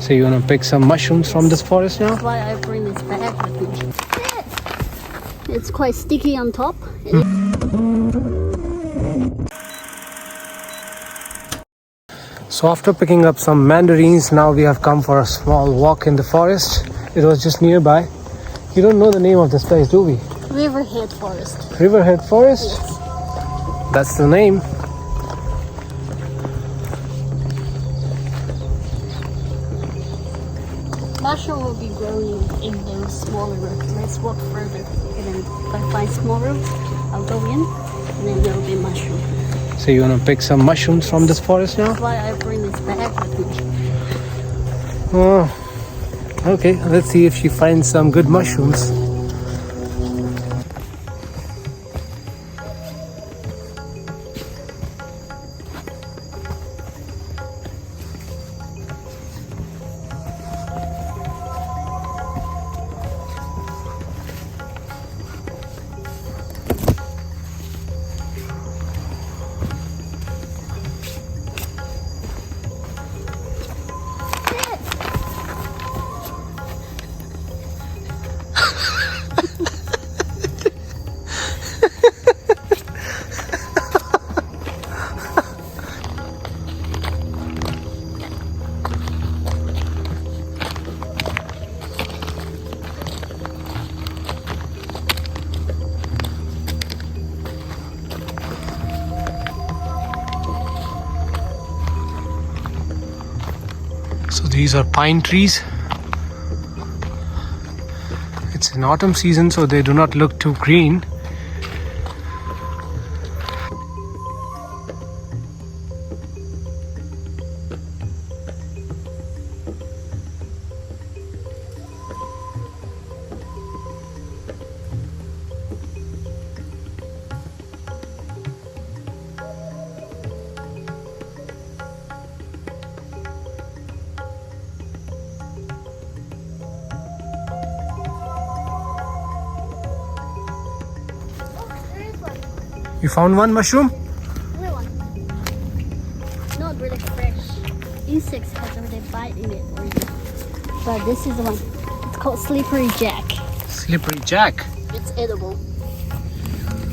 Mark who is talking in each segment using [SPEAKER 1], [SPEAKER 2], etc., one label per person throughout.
[SPEAKER 1] So you wanna pick some mushrooms from this forest now?
[SPEAKER 2] That's why I bring this bag with me. It's quite sticky on top.
[SPEAKER 1] So after picking up some mandarins, now we have come for a small walk in the forest. It was just nearby. You don't know the name of this place, do we?
[SPEAKER 2] Riverhead Forest.
[SPEAKER 1] Riverhead Forest?
[SPEAKER 2] Yes.
[SPEAKER 1] That's the name.
[SPEAKER 2] Mushroom will be growing in those smaller roots. Let's walk further. And then if I find small roots, I'll go in. And then there will be mushroom.
[SPEAKER 1] So you wanna pick some mushrooms from this forest now?
[SPEAKER 2] That's why I bring this bag with me.
[SPEAKER 1] Oh, okay. Let's see if she finds some good mushrooms. So these are pine trees. It's an autumn season, so they do not look too green. You found one mushroom?
[SPEAKER 2] Little one. Not really fresh. Insects has already biting it already. But this is the one. It's called slippery jack.
[SPEAKER 1] Slippery jack.
[SPEAKER 2] It's edible.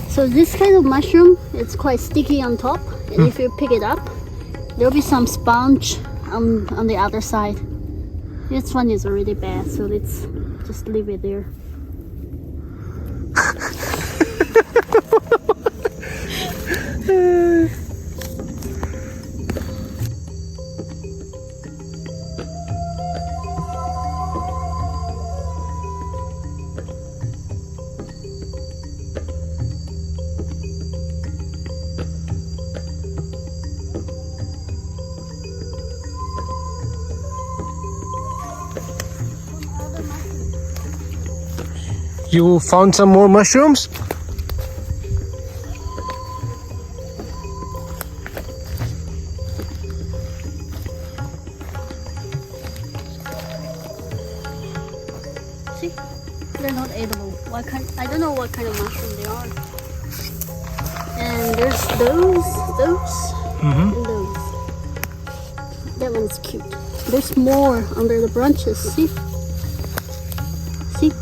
[SPEAKER 2] So this kind of mushroom, it's quite sticky on top. And if you pick it up, there'll be some sponge on the other side. This one is already bad, so let's just leave it there.
[SPEAKER 1] You found some more mushrooms?
[SPEAKER 2] See, they're not edible. I don't know what kind of mushroom they are. And there's those, and those. That one's cute. There's more under the branches. See? See?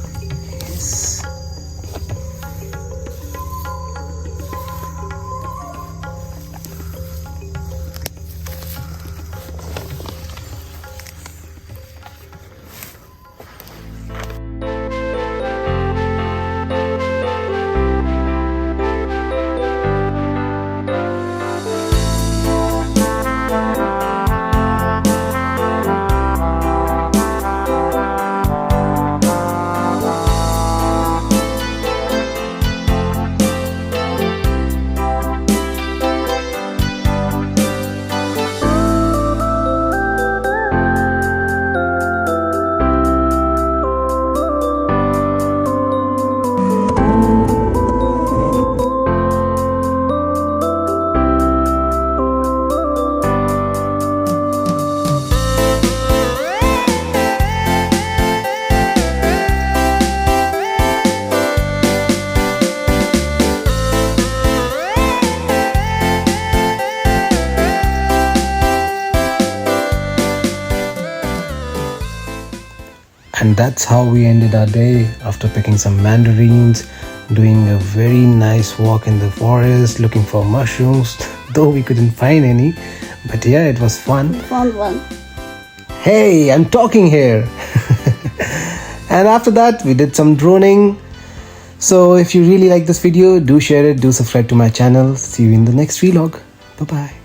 [SPEAKER 1] And that's how we ended our day after picking some mandarins, doing a very nice walk in the forest, looking for mushrooms, though we couldn't find any. But yeah, it was fun.
[SPEAKER 2] We found one.
[SPEAKER 1] Hey, I'm talking here. And after that, we did some droning. So if you really like this video, do share it, do subscribe to my channel. See you in the next vlog. Bye-bye.